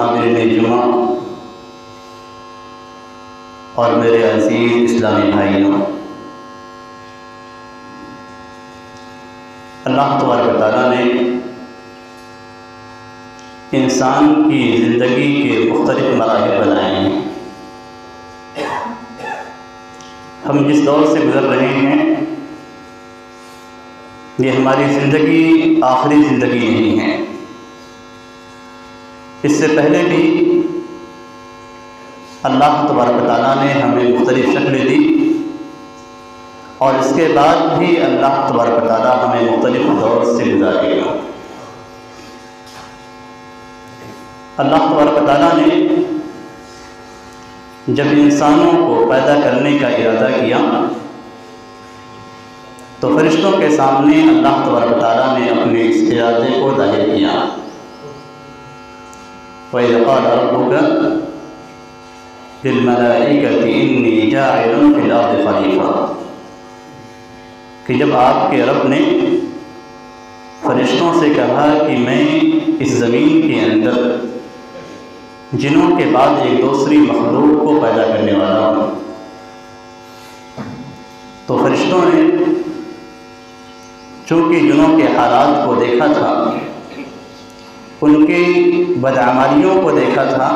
हाज़िरीन जुमा और मेरे अज़ीज़ इस्लामी भाइयों, अल्लाह तबारक व तआला ने इंसान की ज़िंदगी के मुख्तलिफ़ मराहिल बनाए हैं। हम जिस दौर से गुज़र रहे हैं ये हमारी ज़िंदगी आखिरी ज़िंदगी नहीं है। इससे पहले भी अल्लाह तबारक व तआला ने हमें मुख्तलिफ़ शक्लें दी और इसके बाद भी अल्लाह तबारक व तआला हमें मुख्तलिफ़ दौर से गुजारेगा। अल्लाह तबारक व तआला ने जब इंसानों को पैदा करने का इरादा किया तो फरिश्तों के सामने अल्लाह तबारक व तआला ने अपने इस इरादे को ज़ाहिर किया। वइज़ क़ाल रब्बुक लिल-मलाइकति इन्नी जाइलुन फ़िल अर्दि ख़लीफ़ा, कि जब आपके रब ने फरिश्तों से कहा कि मैं इस ज़मीन के अंदर जिनों के बाद एक दूसरी मखलूक को पैदा करने वाला हूँ, तो फरिश्तों ने चूँकि जिनों के हालात को देखा था, उनकी बदअमालियों को देखा था,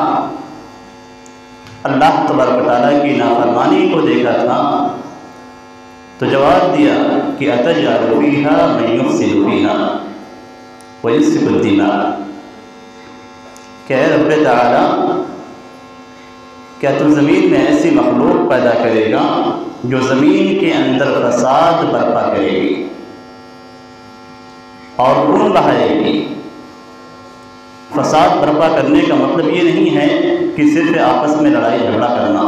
अल्लाह तबारक व तआला की नाफरमानी को देखा था, तो जवाब दिया कि अतजअलु फ़ीहा मन युफ़सिदु फ़ीहा व युस्फ़िकु दिमा। क्या रब्ब तआला, क्या तू ज़मीन में ऐसी मखलूक पैदा करेगा जो ज़मीन के अंदर फसाद बर्पा करेगी और खून बहाएगी। फसाद बर्पा करने का मतलब ये नहीं है कि सिर्फ आपस में लड़ाई झगड़ा करना।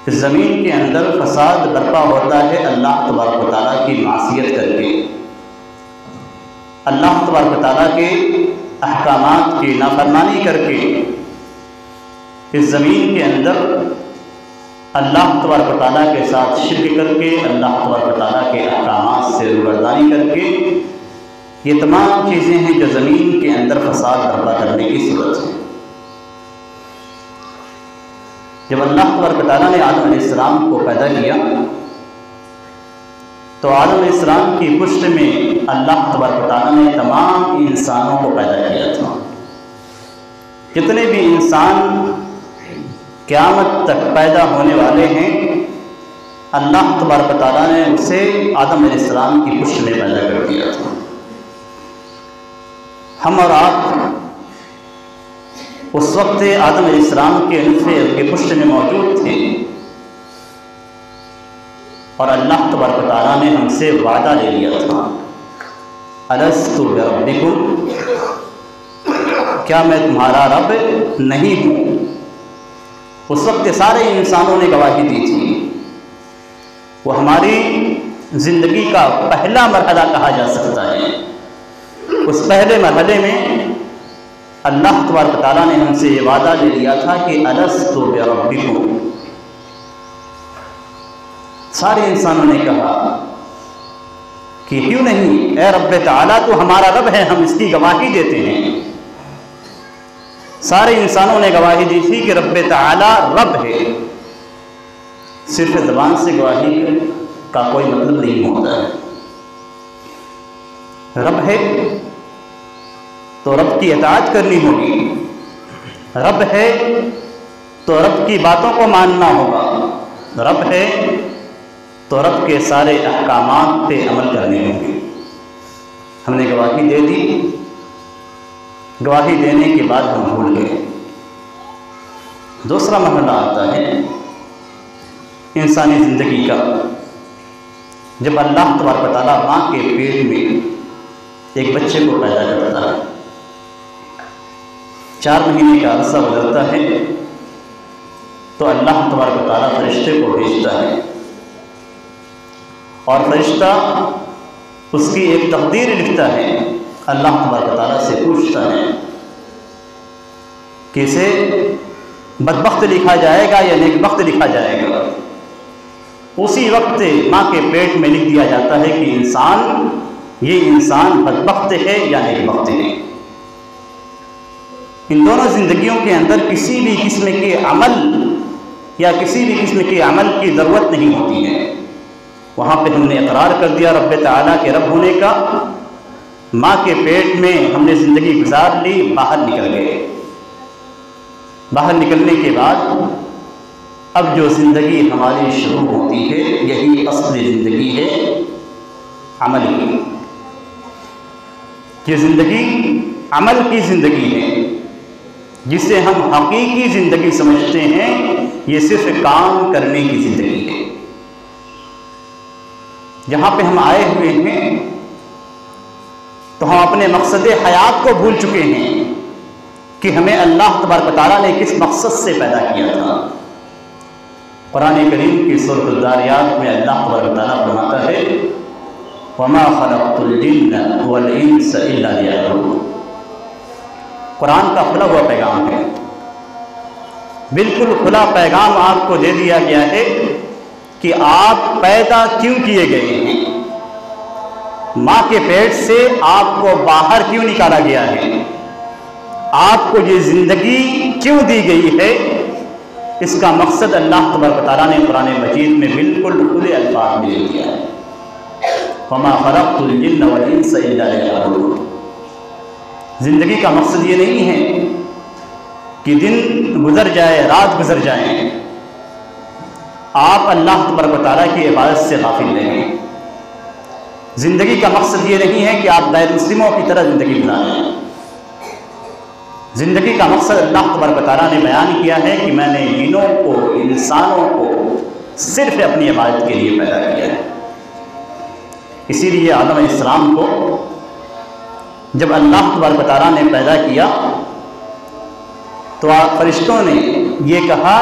इस ज़मीन के अंदर फसाद बर्पा होता है अल्लाह तबारक व तआला की मासियत करके, अल्लाह तबारक व तआला के अहकामात की नाफरमानी करके। इस ज़मीन के अंदर अल्लाह तबारक व तआला के साथ शिर्क करके, अल्लाह तबारक व तआला के अहकामात से रूबरदारी करके, ये तमाम चीज़ें हैं जो ज़मीन के अंदर फसाद बर्पा करने की सूरत है। जब अल्लाह तबारक व तआला ने आदम अलैहिस्सलाम को पैदा किया तो आदम अलैहिस्सलाम की पुष्ट में अल्लाह तबारक व तआला ने तमाम इंसानों को पैदा किया था। जितने भी इंसान क़यामत तक पैदा होने वाले हैं, अल्लाह तबारक व तआला ने उसे आदम अलैहिस्सलाम की पुष्ट में पैदा कर दिया था। हम और आप उस वक्त आदम अलैहिस्सलाम के नुत्फ़े के पुष्ट में मौजूद थे और अल्लाह तबारक व तआला ने हमसे वादा ले लिया था, अलस्तु बिरब्बिकुम, क्या मैं तुम्हारा रब नहीं हूँ। उस वक्त सारे इंसानों ने गवाही दी थी। वो हमारी ज़िंदगी का पहला मरहला कहा जा सकता है। उस पहले मरहले में अल्लाह तबारक व तआला ने हमसे ये वादा ले लिया था कि अलस्तु बिरब्बिकुम। सारे इंसानों ने कहा कि क्यों नहीं, ए रब्बे ताला तो हमारा रब है, हम इसकी गवाही देते हैं। सारे इंसानों ने गवाही दी थी कि रब्बे ताला रब है। सिर्फ ज़बान से गवाही का कोई मतलब नहीं होता है। रब है तो रब की इताअत करनी होगी, रब है तो रब की बातों को मानना होगा, रब है तो रब के सारे अहकामात पे अमल करने होंगे। हमने गवाही दे दी, गवाही देने के बाद हम भूल गए। दूसरा मरहला आता है इंसानी ज़िंदगी का, जब अल्लाह तबारक व तआला माँ के पेट में एक बच्चे को पैदा करता है, 4 महीने का अरसा गुजरता है तो अल्लाह तबारक व तआला फरिश्ते को भेजता है और फरिश्ता उसकी एक तकदीर लिखता है। अल्लाह तबारक व तआला से पूछता है कि इसे बदबख्त लिखा जाएगा या नेकबख्त लिखा जाएगा। उसी वक्त माँ के पेट में लिख दिया जाता है कि ये इंसान बदबख्त है या नेकबख्त है। इन दोनों ज़िंदगियों के अंदर किसी भी किस्म के अमल या किसी भी किस्म के अमल की ज़रूरत नहीं होती है। वहाँ पे हमने इकरार कर दिया रब्बे ताला के रब होने का, माँ के पेट में हमने ज़िंदगी गुजार ली, बाहर निकल गए। बाहर निकलने के बाद अब जो ज़िंदगी हमारी शुरू होती है यही असली ज़िंदगी है अमल की। ये ज़िंदगी अमल की ज़िंदगी है, जिसे हम हकीकी ज़िंदगी समझते हैं। ये सिर्फ काम करने की ज़िंदगी है। जहाँ पे हम आए हुए हैं तो हम अपने मकसद हयात को भूल चुके हैं कि हमें अल्लाह तबारक व तआला ने किस मकसद से पैदा किया था। कुरान करीम की सूरह ज़ारियात में अल्लाह तबारक व तआला फरमाता है वमा खलक़तुल जिन्ना वल इंसा इल्ला लियअबुदून। कुरान का खुला हुआ पैगाम है, बिल्कुल खुला पैगाम आपको दे दिया गया है कि आप पैदा क्यों किए गए हैं, माँ के पेट से आपको बाहर क्यों निकाला गया है, आपको ये ज़िंदगी क्यों दी गई है। इसका मकसद अल्लाह तबारक व तआला ने कुरान मजीद में बिल्कुल खुले अल्फाज में दे दिया है वमा खलक़तुल जिन्ना वल इंसा इल्ला लियअबुदून। ज़िंदगी का मकसद ये नहीं है कि दिन गुजर जाए, रात गुजर जाए, आप अल्लाह तबारक व तआला की इबादत से गाफिल रहें। ज़िंदगी का मकसद ये नहीं है कि आप गैर मुस्लिमों की तरह ज़िंदगी गुजारें। ज़िंदगी का मकसद अल्लाह तबारक व तआला ने बयान किया है कि मैंने जिन्नों को, इंसानों को सिर्फ अपनी इबादत के लिए पैदा किया है। इसीलिए आदम अलैहिस्सलाम को जब अल्लाह तबारक व तआला ने पैदा किया तो फरिश्तों ने ये कहा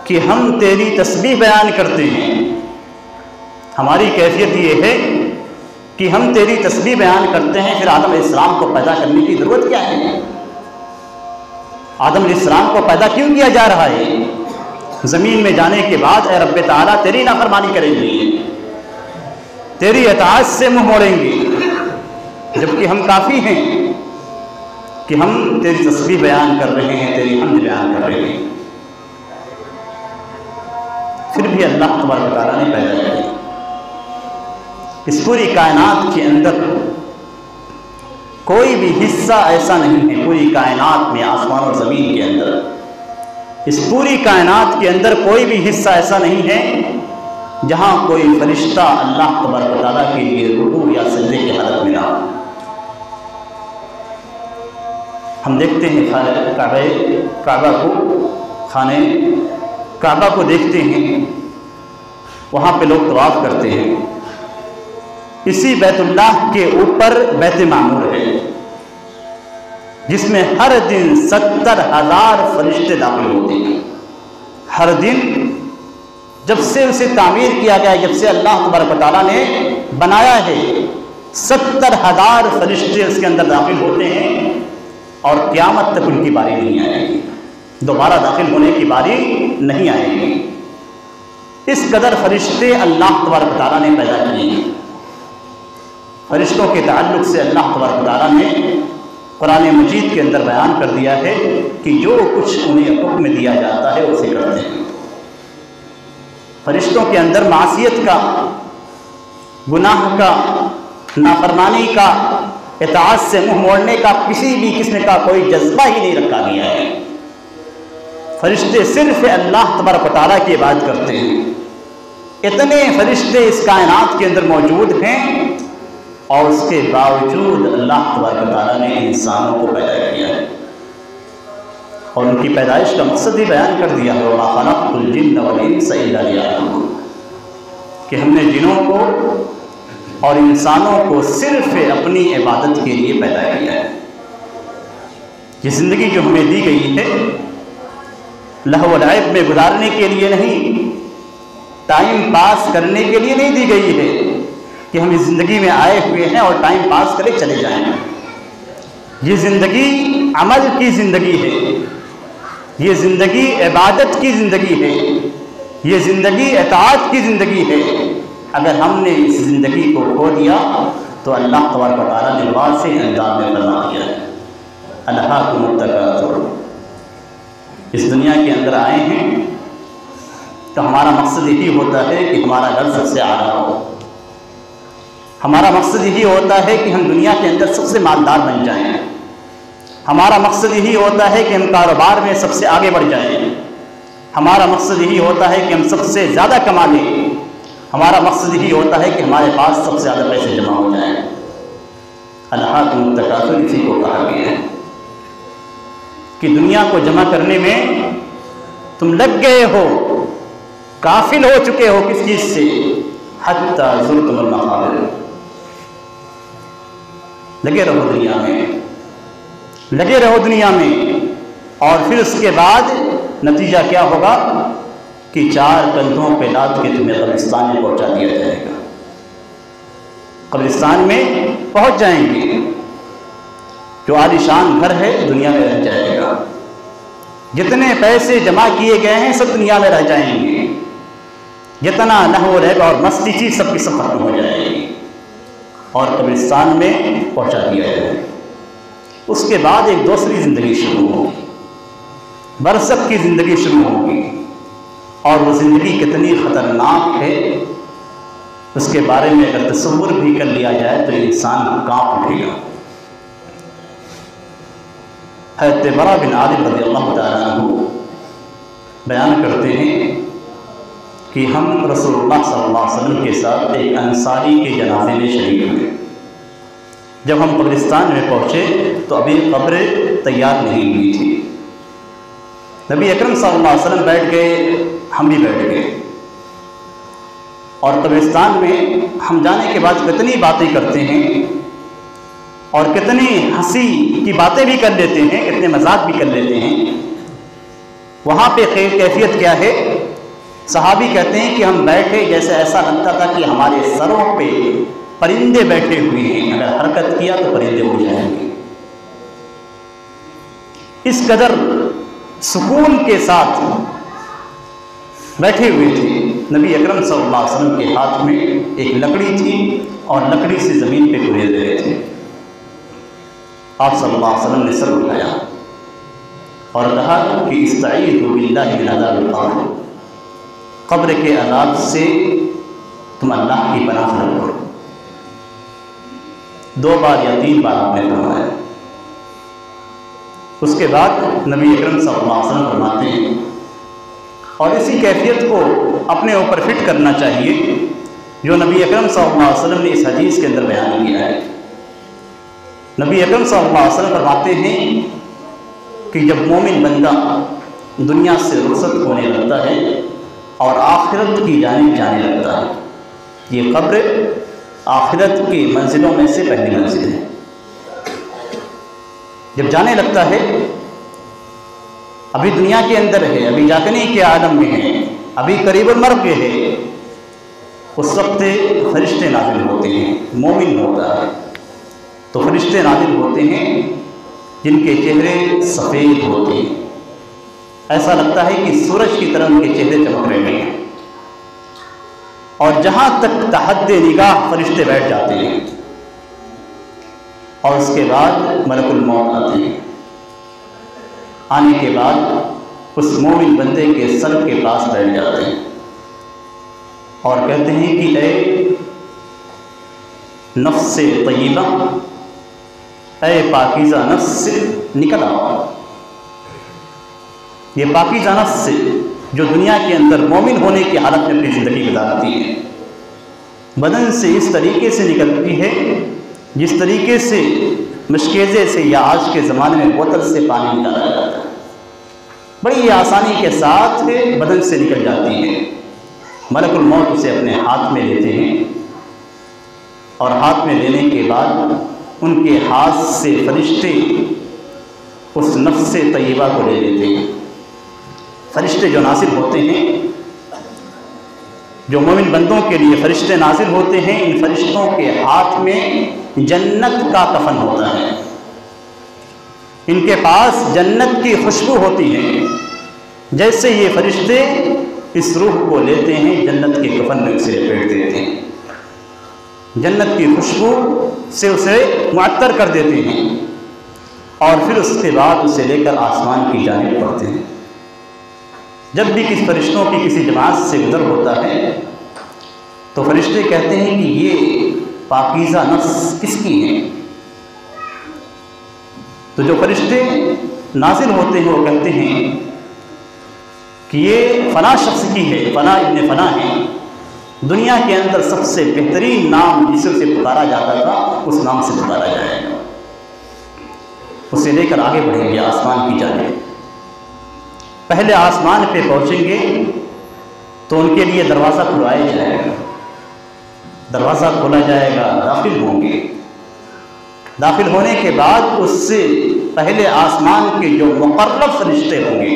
कि हम तेरी तस्बीह बयान करते हैं। हमारी कैफियत ये है कि हम तेरी तस्बीह बयान करते हैं, फिर आदम अलैहिस्सलाम को पैदा करने की ज़रूरत क्या है? आदम अलैहिस्सलाम को पैदा क्यों किया जा रहा है? ज़मीन में जाने के बाद ए रब्बे ताला तेरी नाफरमानी करेंगे, तेरी इताअत से मुँह मोड़ेंगे, जबकि हम काफ़ी हैं कि हम तेरी तस्बीह बयान कर रहे हैं, तेरी हम्द बयान कर रहे हैं। फिर भी अल्लाह तबारक व तआला ने पैदा किया। इस पूरी कायनात के अंदर कोई भी हिस्सा ऐसा नहीं है, पूरी कायनात में, आसमान और ज़मीन के अंदर, इस पूरी कायनात के अंदर कोई भी हिस्सा ऐसा नहीं है जहाँ कोई फरिश्ता अल्लाह तबारक व तआला के लिए रुकू या सजदे की हालत में ना। हम देखते हैं खाने काबा को देखते हैं, वहाँ पे लोग तवाफ़ करते हैं। इसी बैतुल्लाह के ऊपर बैत मामूर है, जिसमें हर दिन 70,000 फरिश्ते दाखिल होते हैं। हर दिन जब से उसे तामीर किया गया, जब से अल्लाह तबारक व तआला ने बनाया है, 70,000 फरिश्ते उसके अंदर दाखिल होते हैं और क़यामत तक उनकी बारी नहीं आएगी, दोबारा दाखिल होने की बारी नहीं आएगी। इस कदर फरिश्ते अल्लाह तबारक व तआला ने पैदा किए हैं। फरिश्तों के ताल्लुक़ से अल्लाह तबारक व तआला ने कुरान मजीद के अंदर बयान कर दिया है कि जो कुछ उन्हें हुक्म दिया जाता है उसे करते हैं। फरिश्तों के अंदर मासियत का, गुनाह का, नाफरमानी का, इताअत से मुंह मोड़ने का किसी भी किस्म का कोई जज्बा ही नहीं रखा गया है। फरिश्ते सिर्फ अल्लाह तबारक व तआला की इबादत करते हैं। इतने फरिश्ते इस कायनात के अंदर मौजूद हैं और उसके बावजूद अल्लाह तबारक व तआला ने इंसानों को पैदा किया है और उनकी पैदाइश का मकसद ही बयान कर दिया है, वमा खलक़्तुल जिन्न वल इंसा इल्ला लियअबुदून, कि हमने जिनों को और इंसानों को सिर्फ अपनी इबादत के लिए पैदा किया है। ये ज़िंदगी जो हमें दी गई है लहव व लअब में गुजारने के लिए नहीं, टाइम पास करने के लिए नहीं दी गई है कि हम इस ज़िंदगी में आए हुए हैं और टाइम पास करे चले जाएं। ये ज़िंदगी अमल की ज़िंदगी है, ये ज़िंदगी इबादत की ज़िंदगी है, ये ज़िंदगी इताअत की ज़िंदगी है। अगर हमने इस ज़िंदगी को खो दिया तो अल्लाह तबारक व तआला ने वाज़ेह अंदाज़ में फरमा दिया है, अलहाकुमुत तकासुर। इस दुनिया के अंदर आए हैं तो हमारा मकसद यही होता है कि हमारा घर सबसे आला हो। हमारा मकसद यही होता है कि हम दुनिया के अंदर सबसे मालदार बन जाएं। हमारा मकसद यही होता है कि हम कारोबार में सबसे आगे बढ़ जाएं। हमारा मकसद यही होता है कि हम सबसे ज़्यादा कमा लें। हमारा मकसद यही होता है कि हमारे पास सबसे ज़्यादा पैसे जमा हो जाएं। अलहाकुमुत तकासुर इसी को कहा गया है कि दुनिया को जमा करने में तुम लग गए हो, काफिल हो चुके हो किस चीज़ से, हत्ता ज़ुरतुमुल मक़ाबिर। लगे रहो दुनिया में, लगे रहो दुनिया में, और फिर उसके बाद नतीजा क्या होगा कि 4 कंधों पे लाद के तुम्हें कब्रिस्तान में पहुंचा दिया जाएगा। कब्रिस्तान में पहुंच जाएंगे, जो आलीशान घर है दुनिया में रह जाएगा, जितने पैसे जमा किए गए हैं सब दुनिया में रह जाएंगे, जितना लहव लअब और मस्ती चीज सबकी सब खत्म हो जाएगी और कब्रिस्तान में पहुंचा दिया जाएगा। उसके बाद एक दूसरी ज़िंदगी शुरू होगी, बरसक की ज़िंदगी शुरू होगी, और वो ज़िंदगी कितनी ख़तरनाक है उसके बारे में अगर तसव्वुर भी कर लिया जाए तो इंसान कांप उठेगा। हज़रत बरा बिन आज़िब रज़ियल्लाहु तआला अन्हु बयान करते हैं कि हम रसूलुल्लाह सल्लल्लाहु अलैहि वसल्लम के साथ एक अंसारी के जनाजे में शरीक हुए। जब हम कब्रिस्तान में पहुँचे तो अभी कब्र तैयार नहीं हुई थी। नबी अकरम सल्लल्लाहु अलैहि वसल्लम बैठ गए, हम भी बैठ गए, और कब्रिस्तान में हम जाने के बाद कितनी बातें करते हैं और कितनी हंसी की बातें भी कर लेते हैं, कितने मजाक भी कर लेते हैं। वहाँ पे कैफियत क्या है? सहाबी कहते हैं कि हम बैठे जैसे ऐसा लगता था कि हमारे सरों पे परिंदे बैठे हुए हैं, अगर हरकत किया तो परिंदे उड़ जाएंगे। इस कदर सुकून के साथ बैठे हुए थे। नबी अकरम सल्लल्लाहु अलैहि वसल्लम के हाथ में एक लकड़ी थी और लकड़ी से ज़मीन पे कुरेद रहे थे। आप सल्लल्लाहु अलैहि वसल्लम ने सर उठाया और कहा कि इस्तईज़ु बिल्लाहि मिन अज़ाबिल क़ब्र, कब्र के अज़ाब से तुम अल्लाह की पनाह तलब करो। 2 बार या 3 बार आपने फरमाया। उसके बाद नबी अकरम सल्लल्लाहु अलैहि वसल्लम फरमाते हैं, और इसी कैफियत को अपने ऊपर फिट करना चाहिए जो नबी अकरम सल्लल्लाहु अलैहि वसल्लम ने इस हदीस के अंदर बयान किया है। नबी अकरम सल्लल्लाहु अलैहि वसल्लम फरमाते हैं कि जब मोमिन बंदा दुनिया से रुखसत होने लगता है और आखिरत की जानिब जाने लगता है, ये कब्र आखिरत की मंजिलों में से पहली मंजिल है। जब जाने लगता है, अभी दुनिया के अंदर है, अभी जागने के आलम में है, अभी करीब मर के है, उस वक्त फरिश्ते नाजिल होते हैं। मोमिन होता है तो फरिश्ते नाजिल होते हैं जिनके चेहरे सफ़ेद होते हैं, ऐसा लगता है कि सूरज की तरह उनके चेहरे चमक रहे हैं, और जहाँ तक तहद्दे निगाह फरिश्ते बैठ जाते हैं और उसके बाद मलकुल मौत आते हैं। आने के बाद उस मोमिन बंदे के सर के पास बैठ जाते हैं और कहते हैं कि ऐ नफ्स तय्यबा, ऐ पाकीज़ा नफ्स, निकल आओ। ये पाकीज़ा नफ्स जो दुनिया के अंदर मोमिन होने की हालत में अपनी ज़िंदगी गुजारती है, बदन से इस तरीके से निकलती है जिस तरीके से मशकेज़े से या आज के ज़माने में बोतल से पानी निकाला जाता है। बड़ी आसानी के साथ बदन से निकल जाती है। मलकुल मौत उसे अपने हाथ में लेते हैं और हाथ में लेने के बाद उनके हाथ से फरिश्ते उस नफ्स तय्यबा को ले लेते हैं। फरिश्ते जो नाज़िल होते हैं, जो मोमिन बंदों के लिए फरिश्ते नाज़िल होते हैं, इन फरिश्तों के हाथ में जन्नत का कफन होता है। इनके पास जन्नत की खुशबू होती है। जैसे ये फरिश्ते इस रूह को लेते हैं, जन्नत के कफन में उसे लपेट देते हैं, जन्नत की खुशबू से उसे मुअत्तर कर देते हैं और फिर उसके बाद उसे लेकर आसमान की जानिब बढ़ते हैं। जब भी किसी फरिश्तों की किसी जमात से गुजर होता है तो फरिश्ते कहते हैं कि ये पाकीज़ा नफ्स किसकी है। तो जो फरिश्ते नाज़िल होते हैं वो कहते हैं कि ये फ़ना शख्स की है, फ़ना इब्न फ़ना है। दुनिया के अंदर सबसे बेहतरीन नाम जिसे उसे पुकारा जाता था, उस नाम से पुकारा जाएगा। उसे लेकर आगे बढ़ेंगे आसमान की जानिब। पहले आसमान पे पहुंचेंगे तो उनके लिए दरवाज़ा खुलवाया जाएगा, दरवाज़ा खोला जाएगा, दाखिल होंगे। दाखिल होने के बाद उससे पहले आसमान के जो मुकर्रब फरिश्ते होंगे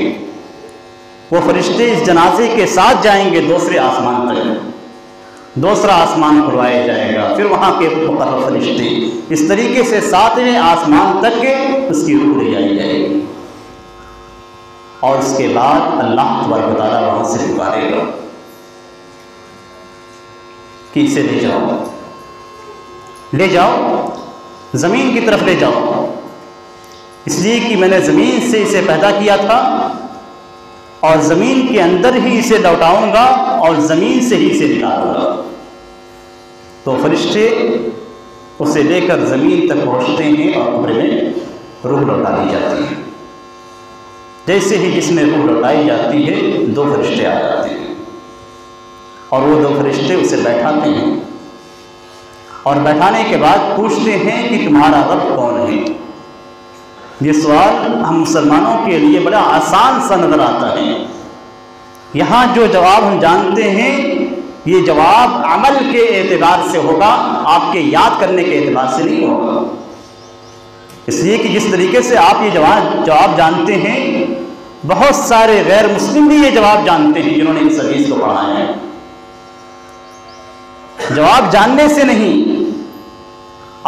वो फरिश्ते इस जनाजे के साथ जाएंगे दूसरे आसमान तक। दूसरा आसमान खुलवाया जाएगा, फिर वहाँ के मुकर्रब फरिश्ते इस तरीके से 7वें आसमान तक के उसकी रूह ले जाई जाएगी और उसके बाद अल्लाह तबारक व तआला वहाँ से पुकारेगा कि इसे ले जाओ, ले जाओ, ज़मीन की तरफ ले जाओ, इसलिए कि मैंने ज़मीन से इसे पैदा किया था और ज़मीन के अंदर ही इसे लौटाऊंगा और ज़मीन से ही इसे निकालूंगा। तो फरिश्ते उसे लेकर ज़मीन तक पहुँचते हैं और कब्र में रूह लौटा दी जाती है। जैसे ही जिसमें रूह लौटाई जाती है, 2 फरिश्ते आ जाते हैं और वो 2 फरिश्ते उसे बैठाते हैं और बैठाने के बाद पूछते हैं कि तुम्हारा रब कौन है। ये सवाल हम मुसलमानों के लिए बड़ा आसान सा नज़र आता है। यहाँ जो जवाब हम जानते हैं ये जवाब अमल के एतबार से होगा, आपके याद करने के एतबार से नहीं होगा। इसलिए कि जिस तरीके से आप ये जवाब जानते हैं, बहुत सारे गैर मुस्लिम भी ये जवाब जानते हैं जिन्होंने इस हदीस को पढ़ा है। जवाब जानने से नहीं,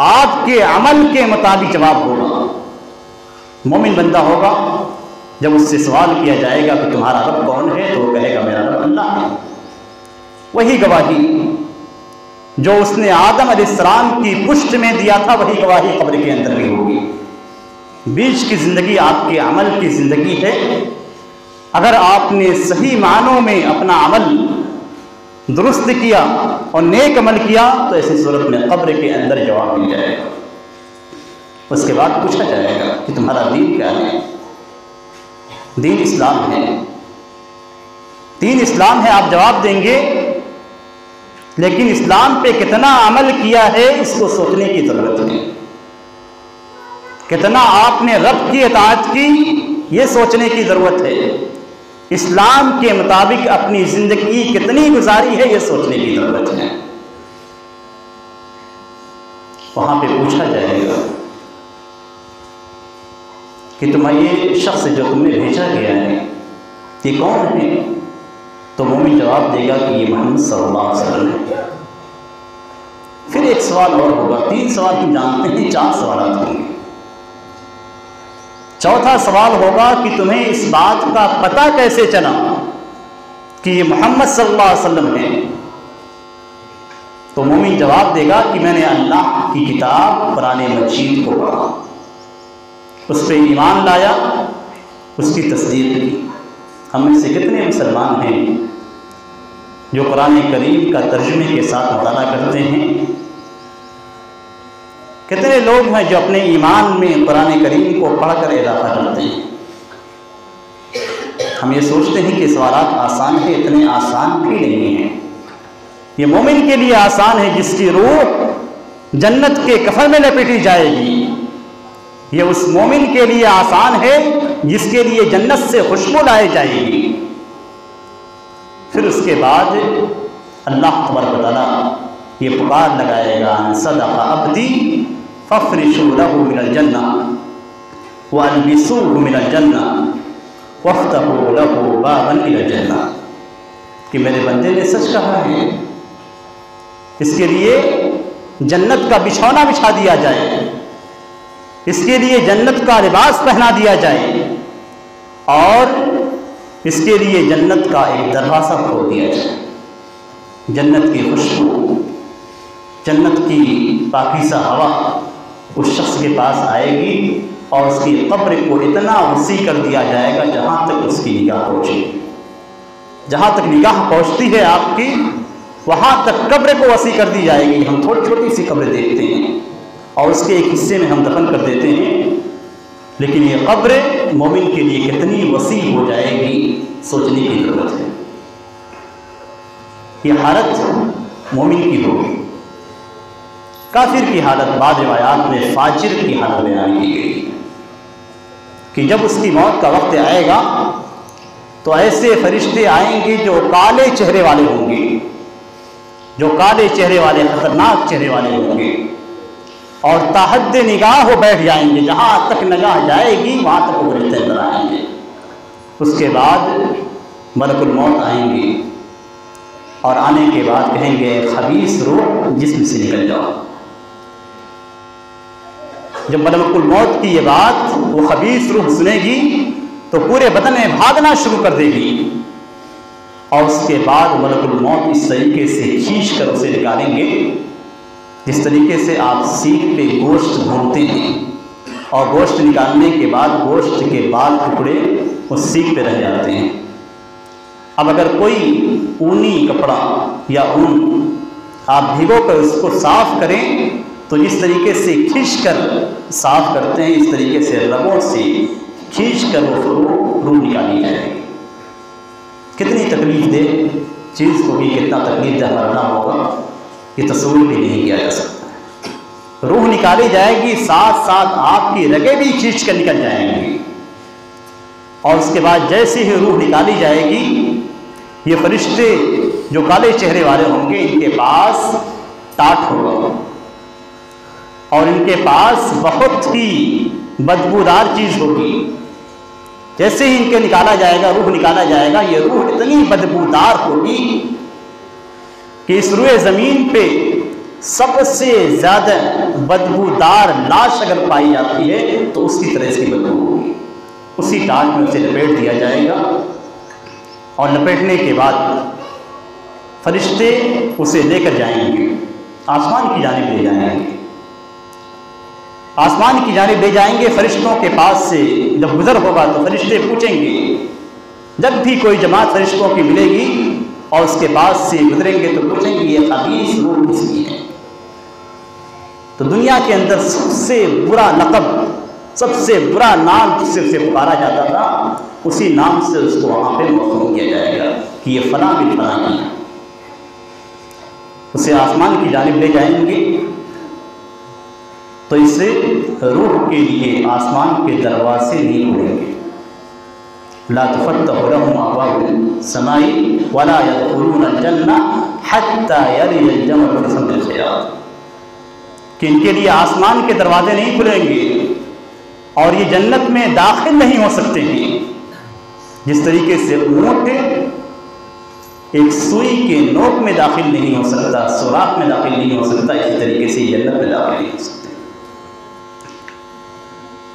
आपके अमल के मुताबिक जवाब होगा। मोमिन बंदा होगा, जब उससे सवाल किया जाएगा कि तुम्हारा रब कौन है, तो वो कहेगा मेरा रब अल्लाह है। वही गवाही जो उसने आदम अलैहिस्सलाम की पुष्ट में दिया था, वही गवाही कब्र के अंदर भी होगी। बीच की ज़िंदगी आपके अमल की ज़िंदगी है। अगर आपने सही मानों में अपना अमल दुरुस्त किया और नेक अमल किया तो ऐसी सूरत में कब्र के अंदर जवाब मिल जाएगा। उसके बाद पूछा जाएगा कि तुम्हारा दीन क्या है। दीन इस्लाम है, दीन इस्लाम है, आप जवाब देंगे। लेकिन इस्लाम पे कितना अमल किया है इसको सोचने की ज़रूरत है। कितना आपने रब की इताअत की ये सोचने की ज़रूरत है। इस्लाम के मुताबिक अपनी ज़िंदगी कितनी गुजारी है ये सोचने की ज़रूरत है। वहाँ पे पूछा जाएगा कि तुम्हारे शख्स जो तुमने भेजा गया है ये कौन है। तो मोमिन जवाब देगा कि ये मोहम्मद सल्लल्लाहु अलैहि वसल्लम है। फिर एक सवाल और होगा, 3 सवाल हम जानते हैं, 4 सवाल होंगे। चौथा सवाल होगा कि तुम्हें इस बात का पता कैसे चला कि ये मोहम्मद सल्लल्लाहु अलैहि वसल्लम है। तो मोमिन जवाब देगा कि मैंने अल्लाह की किताब कुरान मजीद को पढ़ा, उस पर ईमान लाया, उसकी तस्दीक की। हम में से कितने मुसलमान हैं जो कुरान करीम का तर्जुमे के साथ मुताला करते हैं? कितने लोग हैं जो अपने ईमान में कुरान करीम को पढ़कर इजाफा करते हैं? हम ये सोचते हैं कि सवालात आसान है, इतने आसान भी नहीं है। ये मोमिन के लिए आसान है जिसकी रूह जन्नत के कफन में लपेटी जाएगी। ये उस मोमिन के लिए आसान है जिसके लिए जन्नत से खुशबू लाई जाएगी। फिर उसके बाद अल्लाह तबारक व तआला ये पुकार लगाएगा, सदक़ा अब्दी फफ़रिशू लहू मिनल जन्नह व अल्बिसूहु मिनल जन्नह वफ़्तहू लहू बाबन इलल जन्नह, कि मेरे बंदे ने सच कहा है, इसके लिए जन्नत का बिछौना बिछा दिया जाए, इसके लिए जन्नत का लिबास पहना दिया जाए और इसके लिए जन्नत का एक दरवाज़ा खोल दिया जाए। जन्नत की खुशबू, जन्नत की पाकीज़ा हवा उस शख्स के पास आएगी और उसकी कब्र को इतना वसी कर दिया जाएगा जहाँ तक उसकी निगाह पहुँचे। जहाँ तक निगाह पहुँचती है आपकी, वहाँ तक कब्र को वसी कर दी जाएगी। हम थोड़ी छोटी सी कब्र देखते हैं और उसके एक हिस्से में हम दफन कर देते हैं, लेकिन ये कब्र मोमिन के लिए कितनी वसी हो जाएगी, सोचने की जरूरत है। ये हालत मोमिन की होगी। काफिर की हालत बाद रिवायात में फाजिर की हालत बयान की गई कि जब उसकी मौत का वक्त आएगा तो ऐसे फरिश्ते आएंगे जो काले चेहरे वाले होंगे, जो काले चेहरे वाले, खतरनाक चेहरे वाले होंगे और ताहद्द निगाह हो बैठ जाएंगे। जहाँ तक निगाह जाएगी वहाँ तक वो फरिश्ते अंदर आएंगे। उसके बाद मलकुल मौत आएंगे और आने के बाद कहेंगे, खबीस रूह जिस्म से निकल जाओ। जब मलकुल मौत की ये बात वो खबीस रूह सुनेगी तो पूरे बदन में भागना शुरू कर देगी और उसके बाद मलकुल मौत इस तरीके से खींच कर उसे निकालेंगे जिस तरीके से आप सीख पे गोश्त भूनते हैं और गोश्त निकालने के बाद गोश्त के बाल टुकड़े उस सीख पे रह जाते हैं। अब अगर कोई ऊनी कपड़ा या ऊन आप भिगो कर उसको साफ करें तो जिस तरीके से खींच कर साफ करते हैं, इस तरीके से रगों से खींच कर वो रूह निकाली जाएगी। कितनी तकलीफ दे चीज़ को भी कितना तकलीफ दे मरना होगा, ये तस्वीर भी नहीं किया जा सकता। रूह निकाली जाएगी, साथ साथ आपकी रगें भी खींच कर निकल जाएंगी और उसके बाद जैसे ही रूह निकाली जाएगी, ये फरिश्ते जो काले चेहरे वाले होंगे, इनके पास टाट होगा और इनके पास बहुत ही बदबूदार चीज़ होगी। जैसे ही इनके निकाला जाएगा, रूह निकाला जाएगा, ये रूह इतनी बदबूदार होगी कि इस रूए ज़मीन पे सबसे ज़्यादा बदबूदार लाश अगर पाई जाती है तो उसकी तरह इसकी बदबू होगी। उसी टाट में उसे लपेट दिया जाएगा और लपेटने के बाद फरिश्ते उसे लेकर जाएंगे, आसमान की जानिब ले जाएंगे। आसमान की जानिब ले जाएंगे, फरिश्तों के पास से जब गुजर होगा तो फरिश्ते पूछेंगे, जब भी कोई जमात फरिश्तों की मिलेगी और उसके पास से गुजरेंगे तो पूछेंगे, ये खबीस रूह किसकी है? तो दुनिया के अंदर सबसे बुरा लक़ब, सबसे बुरा नाम जिससे उसे पुकारा जाता था, उसी नाम से उसको वहाँ पे मौसूम किया जाएगा कि ये फलां बिन फलां की है। उसे आसमान की जानिब ले जाएंगे तो इससे रूह के लिए आसमान के दरवाजे नहीं खुलेंगे। ला तुफ़त्तहु लहुम अब्वाबुस समाई वला यदखुलून अल-जन्नह हत्ता यलिजल जमल फ़ी सम्मिल ख़ियात, कि इनके लिए आसमान के दरवाजे नहीं खुलेंगे और ये जन्नत में दाखिल नहीं हो सकते हैं। जिस तरीके से ऊँट एक सुई के नोक में दाखिल नहीं हो सकता, सुराख में दाखिल नहीं हो सकता, इसी तरीके से जन्नत में दाखिल नहीं हो सकते।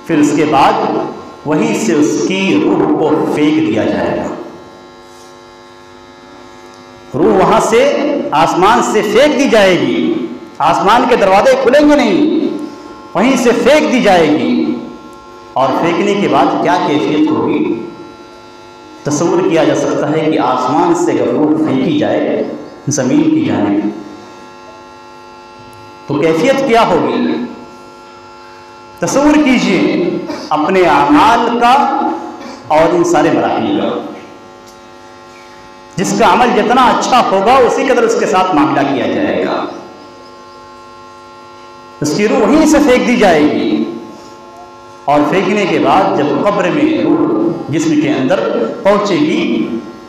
फिर उसके बाद वहीं से उसकी रूह को फेंक दिया जाएगा। रूह वहाँ से आसमान से फेंक दी जाएगी, आसमान के दरवाजे खुलेंगे नहीं, वहीं से फेंक दी जाएगी। और फेंकने के बाद क्या कैफियत होगी, तस्वीर किया जा सकता है कि आसमान से अगर रूह फेंकी जाए ज़मीन की जानिब तो कैफियत क्या होगी। तस्वीर कीजिए अपने अमाल का और इन सारे मराहिल का। जिसका अमल जितना अच्छा होगा उसी कदर उसके साथ मामला किया जाएगा। उसकी रूह वहीं से फेंक दी जाएगी और फेंकने के बाद जब कब्र में रूह जिस्म के अंदर पहुंचेगी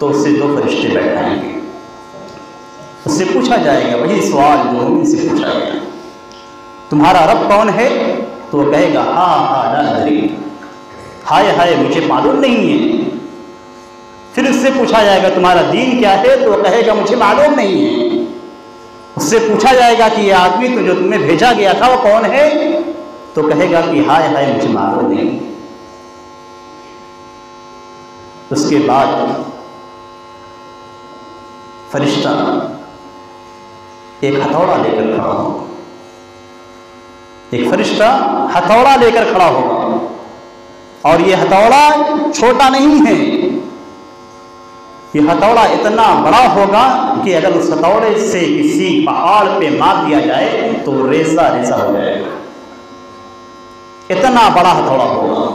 तो उससे दो फरिश्ते बैठाएंगे। उससे पूछा जाएगा वही सवाल जो उनसे पूछा गया, तुम्हारा रब कौन है? तो वो कहेगा हाँ ला अदरी, हाय हाय मुझे मालूम नहीं है। फिर उससे पूछा जाएगा तुम्हारा दीन क्या है? तो वो कहेगा मुझे मालूम नहीं है। उससे पूछा जाएगा कि ये आदमी तो जो तुम्हें भेजा गया था वो कौन है? तो कहेगा कि हाय हाय मुझे मालूम नहीं। उसके बाद फरिश्ता एक हथौड़ा लेकर खड़ा होगा, एक फरिश्ता हथौड़ा लेकर खड़ा होगा। और ये हथौड़ा छोटा नहीं है, ये हथौड़ा इतना बड़ा होगा कि अगर उस हथौड़े से किसी पहाड़ पे मार दिया जाए तो रेजा रेजा हो जाएगा। इतना बड़ा हथौड़ा होगा,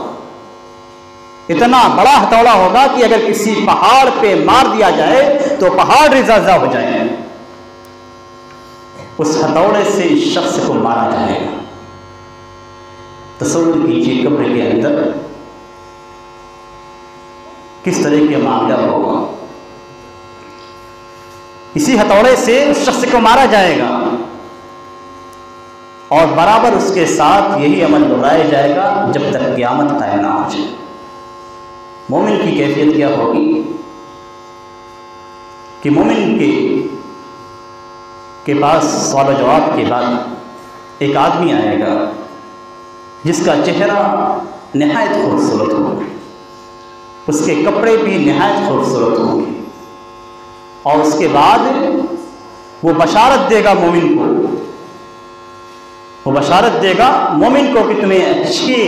इतना बड़ा हथौड़ा होगा कि अगर किसी पहाड़ पे मार दिया जाए तो पहाड़ रेजा रेजा हो जाए। उस हथौड़े से इस शख्स को मारा जाएगा। तसव्वुर कीजिए कब्र के अंदर किस तरह के मामला होगा। इसी हथौड़े से उस शख्स को मारा जाएगा और बराबर उसके साथ यही अमल दोहराया जाएगा जब तक क़यामत कायम ना हो जाए। मोमिन की कैफियत क्या होगी कि मोमिन के पास सवाल जवाब के बाद एक आदमी आएगा जिसका चेहरा निहायत खूबसूरत होगा, उसके कपड़े भी निहायत खूबसूरत होंगे और उसके बाद वो बशारत देगा मोमिन को, वो बशारत देगा मोमिन को कि तुम्हें अच्छे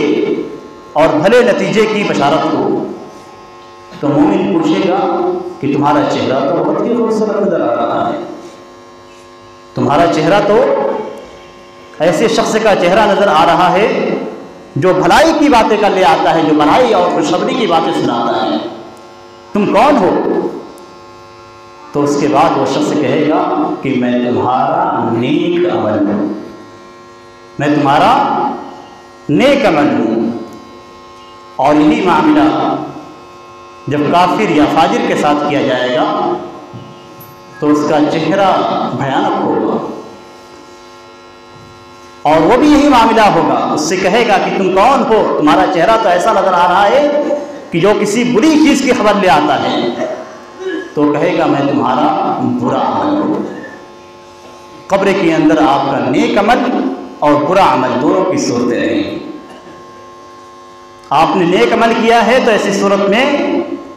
और भले नतीजे की बशारत हो। तो मोमिन पूछेगा कि तुम्हारा चेहरा तो बहुत ही खूबसूरत नजर आ रहा है, तुम्हारा चेहरा तो ऐसे शख्स का चेहरा नजर आ रहा है जो भलाई की बातें कर ले आता है, जो भलाई और खुशखबरी की बातें सुनाता है, तुम कौन हो? तो उसके बाद वो शख्स कहेगा कि मैं तुम्हारा नेक अमल हूँ, मैं तुम्हारा नेक अमल हूँ। और यही मामला जब काफिर या फाजिर के साथ किया जाएगा तो उसका चेहरा भयानक होगा और वो भी यही मामला होगा। उससे कहेगा कि तुम कौन हो? तुम्हारा चेहरा तो ऐसा नजर आ रहा है कि जो किसी बुरी चीज़ की खबर ले आता है। तो कहेगा मैं तुम्हारा बुरा अमल हूँ। कब्र के अंदर आपका नेक अमल और बुरा अमल दोनों की सूरतें रहेंगी। आपने नेक अमल किया है तो ऐसी सूरत में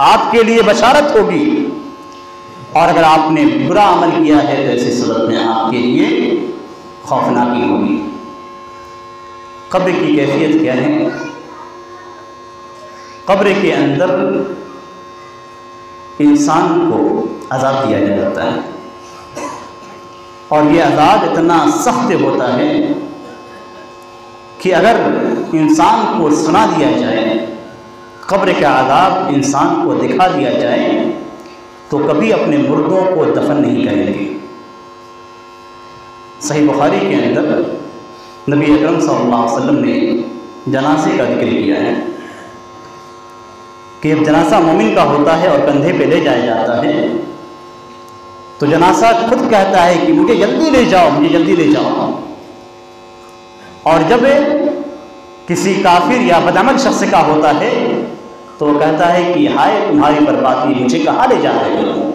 आपके लिए बशारत होगी और अगर आपने बुरा अमल किया है तो ऐसी सूरत में आपके लिए खौफनाकी होगी। कब्र की कैफियत क्या है? कब्र के अंदर इंसान को अज़ाब दिया जाता है और ये अज़ाब इतना सख्त होता है कि अगर इंसान को सुना दिया जाए, कब्र का अज़ाब इंसान को दिखा दिया जाए तो कभी अपने मुर्दों को दफन नहीं करेंगे। सही बुखारी के अंदर नबी अकरम सल्लल्लाहु अलैहि वसल्लम ने जनाजे का जिक्र किया है कि जब जनासा मोमिन का होता है और कंधे पे ले जाया जाता है तो जनासा खुद कहता है कि मुझे जल्दी ले जाओ, मुझे जल्दी ले जाओ। और जब किसी काफिर या बदअमल शख्स का होता है तो वो कहता है कि हाय तुम्हारी बर्बादी, मुझे कहाँ ले जा रहे हो।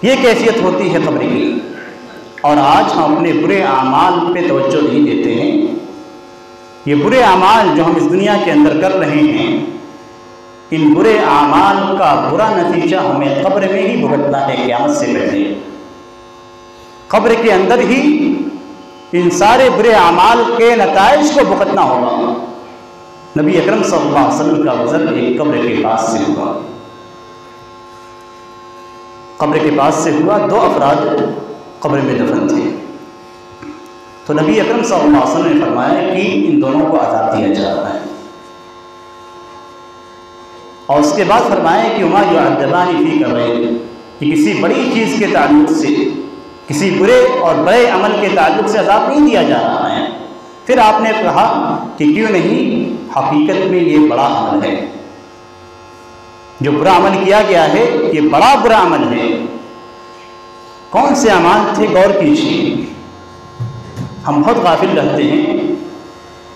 ये कैफियत होती है कब्र की। और आज हम अपने बुरे आमाल पे तवज्जो नहीं देते हैं। ये बुरे आमाल जो हम इस दुनिया के अंदर कर रहे हैं इन बुरे आमाल का बुरा नतीजा हमें कब्र में ही भुगतना है, क़यामत से पहले। कब्र के अंदर ही इन सारे बुरे आमाल के नताइज को भुगतना होगा। नबी अकरम सल्लल्लाहु अलैहि वसल्लम का गुज़र एक कब्र के पास से हुआ। कब्र के पास से हुआ, 2 अफराद कब्र में दफन थे। तो नबी अकरम सल्लल्लाहु अलैहि वसल्लम ने फरमाया कि इन दोनों को अज़ाब दिया जा रहा है। और उसके बाद फरमाया कि उमा युअज़्ज़बानी फ़ी कब्रिन, कि किसी बड़ी चीज़ के ताल्लुक़ से, किसी बुरे और बड़े अमल के ताल्लुक़ से अज़ाब नहीं दिया जा रहा है। फिर आपने कहा कि क्यों नहीं, हकीकत में ये बड़ा अमल है। जो बुरा अमल किया गया है ये बड़ा बुरा अमल है। कौन से अमाल थे, गौर कीजिए। हम बहुत गाफिल रहते हैं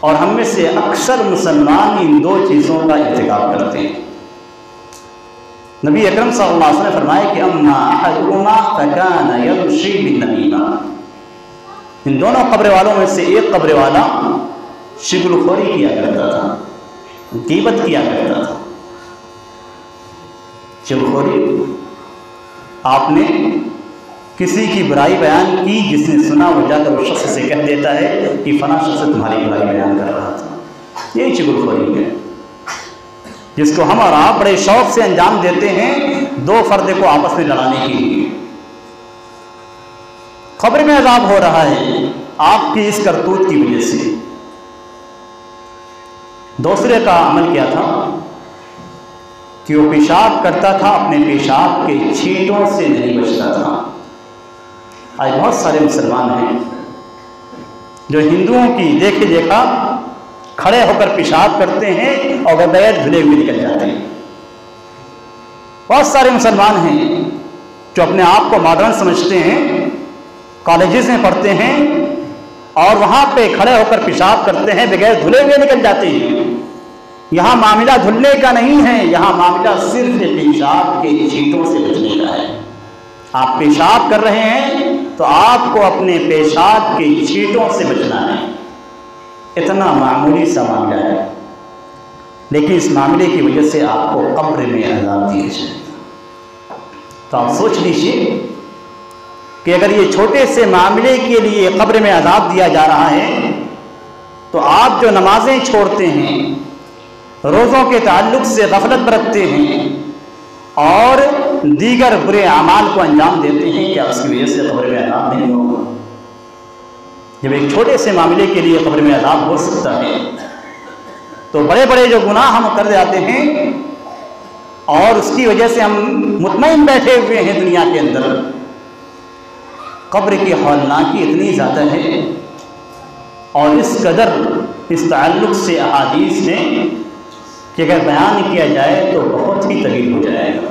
और हम में से अक्सर मुसलमान इन 2 चीज़ों का इर्तिकाब करते हैं। नबी अकरम सल्लल्लाहु अलैहि वसल्लम ने फरमाया कि अम्मा अहदुहुमा फकाना यमशी बिन्नमीमा, इन दोनों कब्र वालों में से एक कब्र वाला शिगलखोरी किया करता था, गीबत किया करता था। शिगलखोरी, आपने किसी की बुराई बयान की, जिसने सुना वो जाकर उस शख्स से कह देता है कि फला शख्स तुम्हारी बुराई बयान कर रहा था। यही शिगलखोरी है, जिसको हम और आप बड़े शौक से अंजाम देते हैं 2 फर्द को आपस में लड़ाने के लिए। कब्र में अज़ाब हो रहा है आपकी इस करतूत की वजह से। दूसरे का अमल क्या था कि वो पेशाब करता था, अपने पेशाब के छींटों से नहीं बचता था। आज बहुत सारे मुसलमान हैं जो हिंदुओं की देखे देखा खड़े होकर पेशाब करते हैं और बगैर धुले हुए निकल जाते हैं। बहुत सारे मुसलमान हैं जो अपने आप को मॉडर्न समझते हैं, कॉलेजेस में पढ़ते हैं और वहाँ पे खड़े होकर पेशाब करते हैं, बगैर धुले हुए निकल जाते हैं। यहाँ मामला धुलने का नहीं है, यहाँ मामला सिर्फ पेशाब के छींटों से बचने का है। आप पेशाब कर रहे हैं तो आपको अपने पेशाब के छींटों से बचना है। इतना मामूली सा मामला है, लेकिन इस मामले की वजह से आपको कब्र में अज़ाब दिया जाएगा। तो आप सोच लीजिए कि अगर ये छोटे से मामले के लिए कब्र में अज़ाब दिया जा रहा है, तो आप जो नमाजें छोड़ते हैं, रोज़ों के ताल्लुक़ से गफलत बरतते हैं और दीगर बुरे अमाल को अंजाम देते हैं, क्या उसकी वजह से कब्र में अज़ाब नहीं होगा? जब एक छोटे से मामले के लिए कब्र में अज़ाब हो सकता है, तो बड़े बड़े जो गुनाह हम कर जाते हैं और उसकी वजह से हम मुतमईन बैठे हुए हैं दुनिया के अंदर। कब्र की हौलनाकी इतनी ज़्यादा है और इस कदर इस ताल्लुक़ से अहादीस ने कि अगर बयान किया जाए तो बहुत ही तवील हो जाएगा।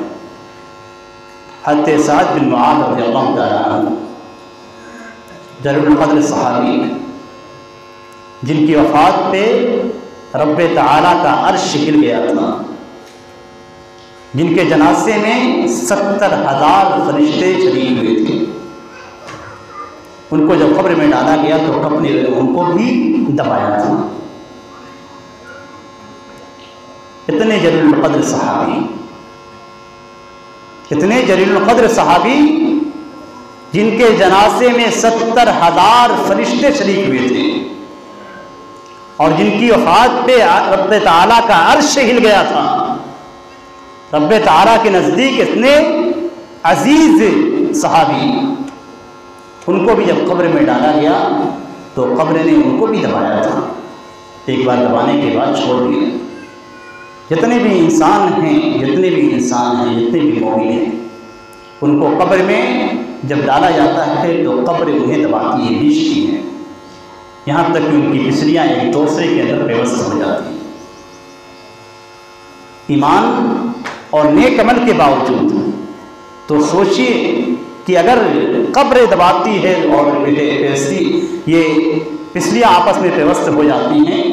हज़रत साद बिन मुआज़ रज़ियल्लाहु तआला अन्हु, जलीलुल क़द्र सहाबी, जिनकी वफ़ात पे रब्बे ताला का अर्श हिल गया था, जिनके जनाजे में 70,000 फरिश्ते शरीक हुए थे, उनको जब कब्र में डाला गया तो अपने उनको भी दबाया था। इतने जलीलुल क़द्र सहाबी, इतने जलीलुल क़द्र सहाबी जिनके जनाजे में 70,000 फरिश्ते शरीक हुए थे और जिनकी वफ़ात पे रब्बे ताला का अर्श हिल गया था। रब्बे ताला के नज़दीक इतने अजीज़ सहाबी, उनको भी जब कब्र में डाला गया तो कब्र ने उनको भी दबाया था। एक बार दबाने के बाद छोड़ दिया। जितने भी इंसान हैं, जितने भी मोमिन हैं, उनको कब्र में जब डाला जाता है तो कब्र उन्हें दबाती है, खींचती है, यहाँ तक कि उनकी पिछलियाँ एक दूसरे के अंदर व्यवस्था हो जाती हैं। ईमान और नेक अमल के बावजूद तो सोचिए कि अगर कब्र दबाती है और ये पिछलियाँ आपस में व्यवस्था हो जाती हैं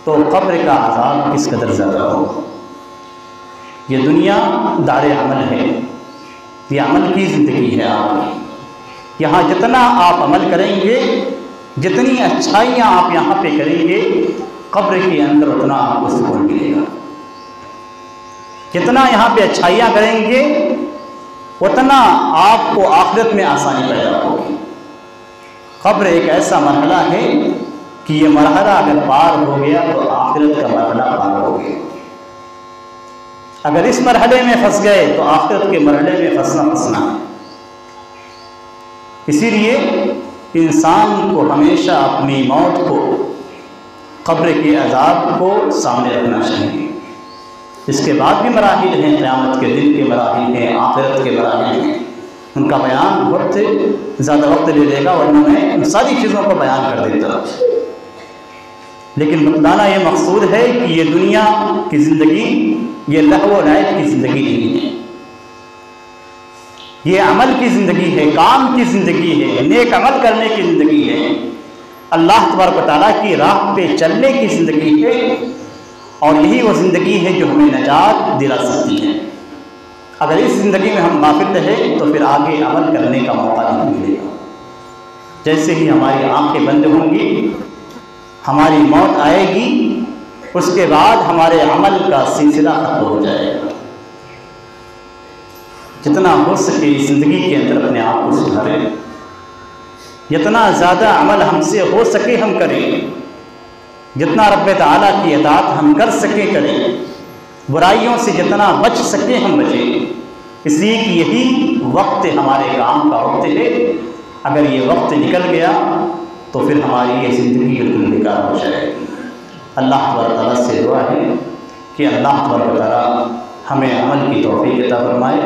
तो कब्र का अज़ाब किस कदर ज़्यादा होगा। ये दुनिया दार अमल है, ये अमल की ज़िंदगी है आपकी। यहाँ जितना आप अमल करेंगे, जितनी अच्छाइयाँ आप यहाँ पे करेंगे, कब्र के अंदर उतना आपको सुकून मिलेगा। जितना यहाँ पे अच्छाइयाँ करेंगे उतना आपको आखिरत में आसानी पैदा होगी। कब्र एक ऐसा मरहला है कि ये मरहला अगर पार हो गया तो आखिरत का मरहला पार हो गया। अगर इस मरहले में फंस गए तो आखिरत के मरहले में फंसना है। इसीलिए इंसान को हमेशा अपनी मौत को, कब्र के अज़ाब को सामने रखना चाहिए। इसके बाद भी मराहिल हैं, क़यामत के दिन के मराहिल हैं, आखिरत के मराहिल हैं। उनका बयान बहुत ज़्यादा वक्त ले लेगा, वरना मैं उन सारी चीज़ों को बयान कर देता। लेकिन बतलाना ये मकसूद है कि ये दुनिया की ज़िंदगी ये लहव व लैब की ज़िंदगी नहीं है, ये अमल की ज़िंदगी है, काम की ज़िंदगी है, नेक अमल करने की ज़िंदगी है, अल्लाह तबारक व तआला की राह पे चलने की ज़िंदगी है। और यही वो ज़िंदगी है जो हमें नजात दिला सकती है। अगर इस ज़िंदगी में हम गाफिल रहे तो फिर आगे अमल करने का मौका नहीं मिलेगा। जैसे ही हमारी आंखें बंद होंगी, हमारी मौत आएगी, उसके बाद हमारे अमल का सिलसिला खत्म हो जाएगा। जितना हो सके इस ज़िंदगी के अंदर अपने आप को सुधारें, जितना ज़्यादा अमल हमसे हो सके हम करें, जितना रब्बे ताला की इताअत हम कर सके करें, बुराइयों से जितना बच सके हम बचें। इसलिए कि यही वक्त हमारे काम का वक्त है। अगर ये वक्त निकल गया तो फिर हमारी ये ज़िंदगी बिल्कुल बेकार हो जाएगी। अल्लाह तबारक तआला से दुआ है कि अल्लाह तबारक तआला हमें अमल की तौफीक अता फरमाए।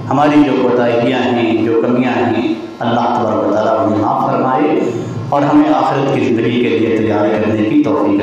हमारी जो कोताहियाँ हैं, जो कमियाँ हैं, अल्लाह तबारक तआला उन्हें माफ़ फरमाए और हमें आखिरत की ज़िंदगी के लिए तैयार करने की तौफीक